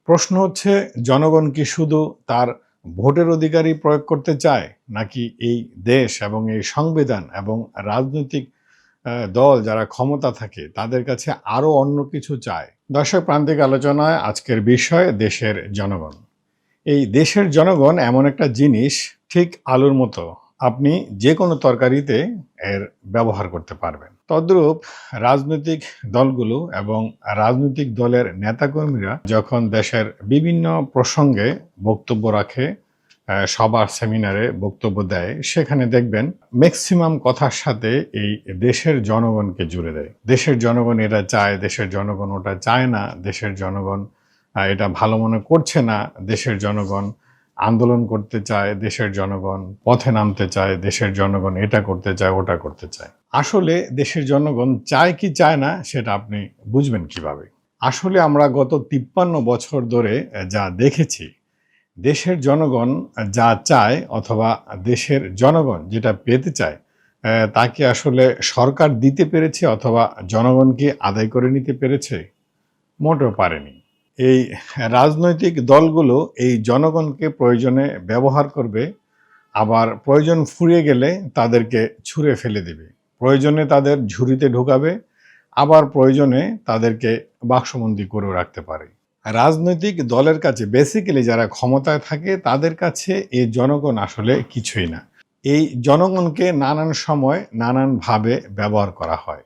প্রশ্ন হচ্ছে, জনগণ কি শুধু তার ভোটের অধিকারই প্রয়োগ করতে চায়, নাকি এই দেশ এবং এই সংবিধান এবং রাজনৈতিক দল যারা ক্ষমতা থাকে তাদের কাছে আরো অন্য কিছু চায়? দর্শক প্রান্তিক আলোচনায় আজকের বিষয় দেশের জনগণ। এই দেশের জনগণ এমন একটা জিনিস, ঠিক আলুর মতো। আপনি যে কোনো তরকারিতে এর ব্যবহার করতে পারবেন। তদ্রূপ রাজনৈতিক দলগুলো এবং রাজনৈতিক দলের নেতাকর্মীরা যখন দেশের বিভিন্ন প্রসঙ্গে বক্তব্য রাখে, সবার সেমিনারে বক্তব্য দেয়, সেখানে দেখবেন ম্যাক্সিমাম কথার সাথে এই দেশের জনগণকে জুড়ে দেয়। দেশের জনগণ এটা চায়, দেশের জনগণ ওটা চায় না, দেশের জনগণ এটা ভালো মনে করছে না, দেশের জনগণ আন্দোলন করতে চায়, দেশের জনগণ পথে নামতে চায়, দেশের জনগণ এটা করতে চায়, ওটা করতে চায়। আসলে দেশের জনগণ চায় কি চায় না সেটা আপনি বুঝবেন কিভাবে? আসলে আমরা গত 53 বছর ধরে যা দেখেছি, দেশের জনগণ যা চায় অথবা দেশের জনগণ যেটা পেতে চায়, তাকে আসলে সরকার দিতে পেরেছে অথবা জনগণ কি আদায় করে নিতে পেরেছে? মোটেও পারেনি। এই রাজনৈতিক দলগুলো এই জনগণকে প্রয়োজনে ব্যবহার করবে, আবার প্রয়োজন ফুরিয়ে গেলে তাদেরকে ছুঁড়ে ফেলে দেবে। প্রয়োজনে তাদের ঝুড়িতে ঢুকাবে, আবার প্রয়োজনে তাদেরকে বাক্সবন্দী করেও রাখতে পারে। রাজনৈতিক দলের কাছে বেসিক্যালি যারা ক্ষমতায় থাকে তাদের কাছে এই জনগণ আসলে কিছুই না। এই জনগণকে নানান সময় নানানভাবে ব্যবহার করা হয়।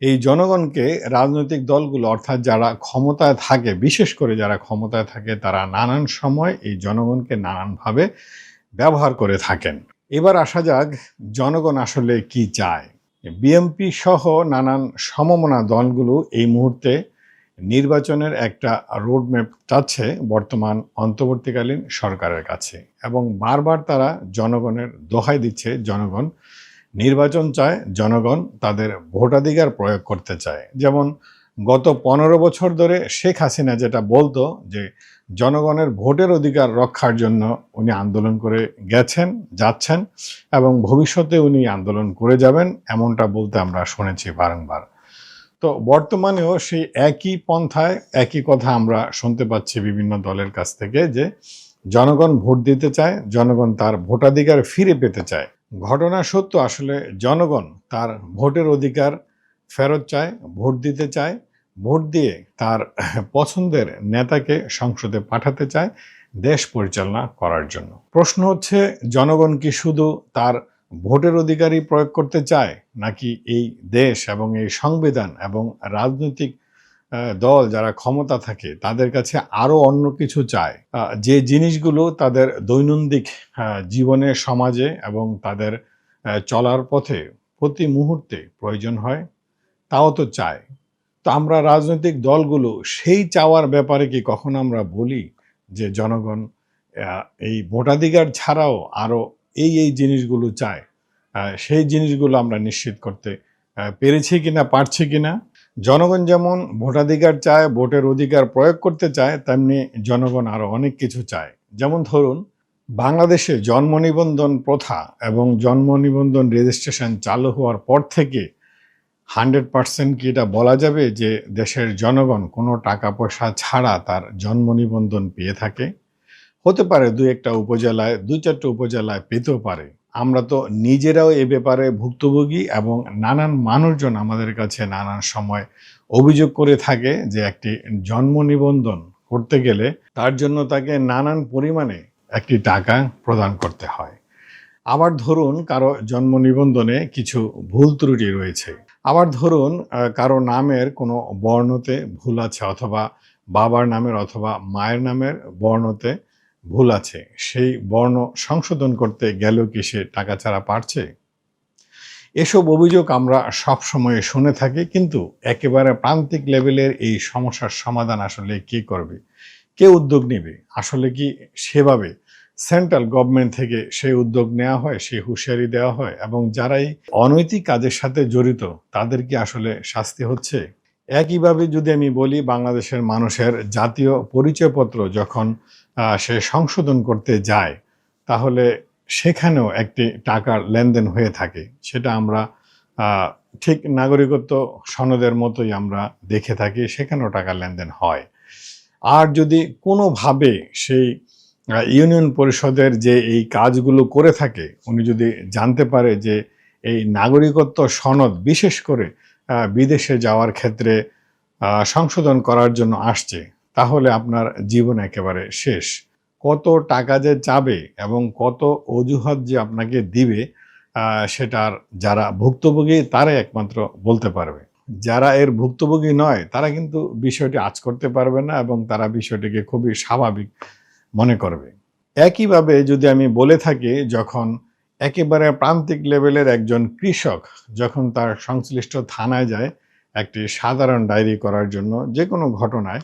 এই জনগণকে রাজনৈতিক দলগুলো, অর্থাৎ যারা ক্ষমতায় থাকে, বিশেষ করে যারা ক্ষমতায় থাকে, তারা নানান সময় এই জনগণকে নানানভাবে ব্যবহার করে থাকেন। এবার আসা যাক জনগণ আসলে কি চায়। বিএনপি সহ নানান সমমনা দলগুলো এই মুহূর্তে নির্বাচনের একটা রোডম্যাপ চাচ্ছে বর্তমান অন্তর্বর্তীকালীন সরকারের কাছে, এবং বারবার তারা জনগণের দোহাই দিচ্ছে, জনগণ নির্বাচন চায়, জনগণ তাদের ভোটাধিকার প্রয়োগ করতে চায়। যেমন গত 15 বছর ধরে শেখ হাসিনা যেটা বলতো যে জনগণের ভোটের অধিকার রক্ষার জন্য উনি আন্দোলন করে গেছেন, যাচ্ছেন, এবং ভবিষ্যতে উনি আন্দোলন করে যাবেন, এমনটা বলতে আমরা শুনেছি বারংবার। তো বর্তমানেও সেই একই পন্থায় একই কথা আমরা শুনতে পাচ্ছি বিভিন্ন দলের কাছ থেকে, যে জনগণ ভোট দিতে চায়, জনগণ তার ভোটাধিকার ফিরে পেতে চায়। ঘটনা সত্য, আসলে জনগণ তার ভোটের অধিকার ফেরত চায়, ভোট দিতে চায়, ভোট দিয়ে তার পছন্দের নেতাকে সংসদে পাঠাতে চায় দেশ পরিচালনা করার জন্য। প্রশ্ন হচ্ছে, জনগণ কি শুধু তার ভোটের অধিকারই প্রয়োগ করতে চায়, নাকি এই দেশ এবং এই সংবিধান এবং রাজনৈতিক দল যারা ক্ষমতা থাকে তাদের কাছে আরো অন্য কিছু চায়, যে জিনিসগুলো তাদের দৈনন্দিন জীবনে, সমাজে এবং তাদের চলার পথে প্রতি মুহূর্তে প্রয়োজন হয়, তাও তো চায়। তো আমরা রাজনৈতিক দলগুলো সেই চাওয়ার ব্যাপারে কি কখনো আমরা বলি যে জনগণ এই ভোটাধিকার ছাড়াও আরো এই জিনিসগুলো চায়? সেই জিনিসগুলো আমরা নিশ্চিত করতে পেরেছি কিনা, পারছি কিনা? জনগণ যেমন ভোটাধিকার চায়, ভোটের অধিকার প্রয়োগ করতে চায়, তেমনি জনগণ আরো অনেক কিছু চায়। যেমন ধরুন, বাংলাদেশে জন্ম নিবন্ধন প্রথা এবং জন্ম নিবন্ধন রেজিস্ট্রেশন চালু হওয়ার পর থেকে 100% কি এটা বলা যাবে যে দেশের জনগণ কোনো টাকা পয়সা ছাড়া তার জন্ম নিবন্ধন পেয়ে থাকে? হতে পারে দুই একটা উপজেলায়, দুই চারটে উপজেলায় পেতেও পারে। আমরা তো নিজেরাও এ ব্যাপারে ভুক্তভোগী, এবং নানান মানুষজন আমাদের কাছে নানান সময় অভিযোগ করে থাকে যে একটি জন্ম নিবন্ধন করতে গেলে তার জন্য তাকে নানান পরিমাণে একটি টাকা প্রদান করতে হয়। আবার ধরুন কারো জন্ম নিবন্ধনে কিছু ভুল ত্রুটি রয়েছে। আবার ধরুন কারো নামের কোনো বর্ণতে ভুল আছে, অথবা বাবার নামের অথবা মায়ের নামের বর্ণতে ভুল আছে। সেই বর্ণ সংশোধন করতে গেলেও কি সে টাকা ছাড়া পারছে? এসব অভিযোগ আমরা সবসময় শুনে থাকি, কিন্তু একেবারে প্রান্তিক লেভেলের এই সমস্যার সমাধান আসলে কে করবে? কে উদ্যোগ নেবে? আসলে কি সেভাবে সেন্ট্রাল গভর্নমেন্ট থেকে সেই উদ্যোগ নেওয়া হয়, সেই হুঁশিয়ারি দেওয়া হয়, এবং যারাই অনৈতিক কাজের সাথে জড়িত তাদের কি আসলে শাস্তি হচ্ছে? একইভাবে যদি আমি বলি, বাংলাদেশের মানুষের জাতীয় পরিচয়পত্র যখন সে সংশোধন করতে যায়, তাহলে সেখানেও একটি টাকার লেনদেন হয়ে থাকে। সেটা আমরা আহ, ঠিক নাগরিকত্ব সনদের মতোই আমরা দেখে থাকি, সেখানেও টাকার লেনদেন হয়। আর যদি কোনোভাবে সেই ইউনিয়ন পরিষদের যে এই কাজগুলো করে থাকে, উনি যদি জানতে পারে যে এই নাগরিকত্ব সনদ বিশেষ করে বিদেশে যাওয়ার ক্ষেত্রে সংশোধন করার জন্য আসছে, তাহলে আপনার জীবন একেবারে শেষ। কত টাকা যে চাবে এবং কত অজুহাত যে আপনাকে দিবে, সেটার যারা ভুক্তভোগী তারাই একমাত্র বলতে পারবে। যারা এর ভুক্তভোগী নয় তারা কিন্তু বিষয়টি আঁচ করতে পারবে না এবং তারা বিষয়টিকে খুবই স্বাভাবিক মনে করবে। একইভাবে যদি আমি বলে থাকি, যখন একেবারে প্রান্তিক লেভেলের একজন কৃষক যখন তার সংশ্লিষ্ট থানায় যায় একটি সাধারণ ডায়েরি করার জন্য যে কোনো ঘটনায়,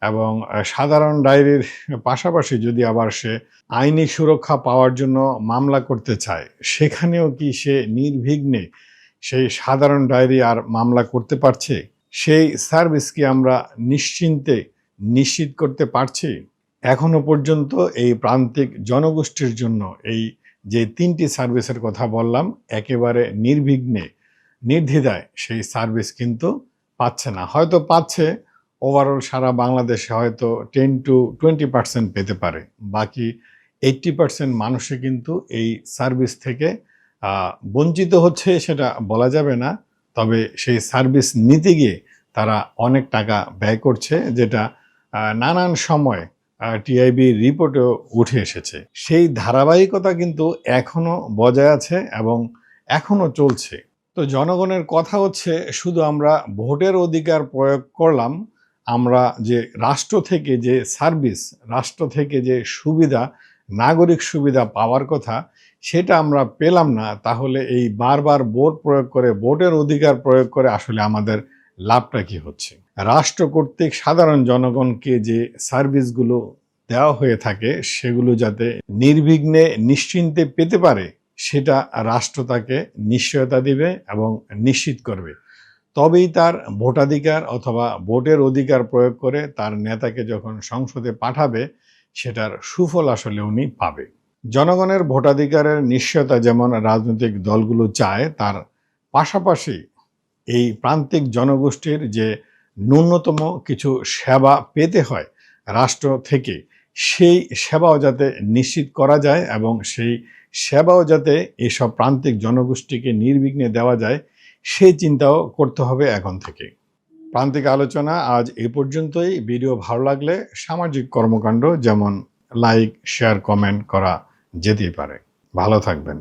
এবং সাধারণ ডায়েরির পাশাপাশি যদি আবার সে আইনি সুরক্ষা পাওয়ার জন্য মামলা করতে চায়, সেখানেও কি সে নির্বিঘ্নে সেই সাধারণ ডায়েরি আর মামলা করতে পারছে? সেই সার্ভিস কি আমরা নিশ্চিন্তে নিশ্চিত করতে পারছি? এখনো পর্যন্ত এই প্রান্তিক জনগোষ্ঠীর জন্য এই যে ৩টি সার্ভিসের কথা বললাম, একেবারে নির্বিঘ্নে নির্দ্বিধায় সেই সার্ভিস কিন্তু পাচ্ছে না। হয়তো পাচ্ছে, ওভারঅল সারা বাংলাদেশে হয়তো 10-20% পেতে পারে। বাকি 80% মানুষই কিন্তু এই সার্ভিস থেকে বঞ্চিত হচ্ছে, সেটা বলা যাবে না। তবে সেই সার্ভিস নিতে গিয়ে তারা অনেক টাকা ব্যয় করছে, যেটা নানান সময় টিআইবি রিপোর্টেও উঠে এসেছে। সেই ধারাবাহিকতা কিন্তু এখনো বজায় আছে এবং এখনো চলছে। তো জনগণের কথা হচ্ছে, শুধু আমরা ভোটের অধিকার প্রয়োগ করলাম, আমরা যে রাষ্ট্র থেকে যে সার্ভিস, রাষ্ট্র থেকে যে সুবিধা, নাগরিক সুবিধা পাওয়ার কথা, সেটা আমরা পেলাম না, তাহলে এই বারবার ভোট প্রয়োগ করে, ভোটের অধিকার প্রয়োগ করে আসলে আমাদের লাভটা কি হচ্ছে? রাষ্ট্র কর্তৃক সাধারণ জনগণকে যে সার্ভিসগুলো দেওয়া হয়ে থাকে, সেগুলো যাতে নির্বিঘ্নে নিশ্চিন্তে পেতে পারে, সেটা রাষ্ট্র তাকে নিশ্চয়তা দিবে এবং নিশ্চিত করবে। তবেই তার ভোটাধিকার অথবা ভোটের অধিকার প্রয়োগ করে তার নেতাকে যখন সংসদে পাঠাবে, সেটার সুফল আসলে উনি পাবে। জনগণের ভোটাধিকারের নিশ্চয়তা যেমন রাজনৈতিক দলগুলো চায়, তার পাশাপাশি এই প্রান্তিক জনগোষ্ঠীর যে ন্যূনতম কিছু সেবা পেতে হয় রাষ্ট্র থেকে, সেই সেবাও যাতে নিশ্চিত করা যায় এবং সেই সেবাও যাতে এসব প্রান্তিক জনগোষ্ঠীকে নির্বিঘ্নে দেওয়া যায়, সেই চিন্তাও করতে হবে এখন থেকে। প্রান্তিক আলোচনা আজ এ পর্যন্তই। ভিডিও ভালো লাগলে সামাজিক কর্মকাণ্ড যেমন লাইক, শেয়ার, কমেন্ট করা যেতেই পারে। ভালো থাকবেন।